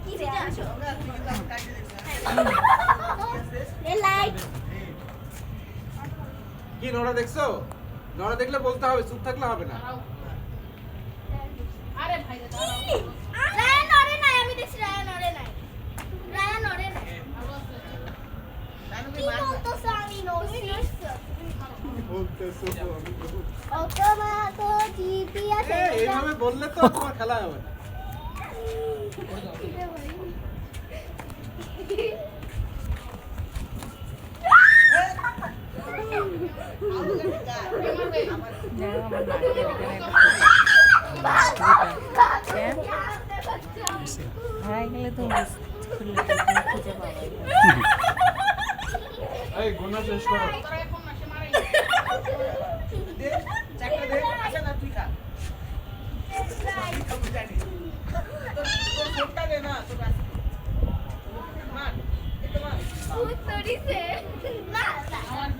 কি সিটে আসো রেড লাইট কি নোরা দেখছো? নোরা দেখলে বলতে হবে, চুপ থাকলে হবে না। আরে ভাই রে দাঁড়াও। রায়া নড়ে নাই আমি দেখছি রায়া নড়ে নাই রায়া নড়ে নাই কি বলতেছ আমি নড়ছি বলতেছো আমি বলবো। অটোমাটো জিপিএস এইভাবে বললে তো তোমার খেলা হবে না। এই গোনা শেষ করো। তোরা এখন না সে মারাই। দে চাকরি দে আসা না তুই খা আমি জানি তোর ফোনটা দে না তোর কাছে মান এটা মান উত্তরিছে না আমার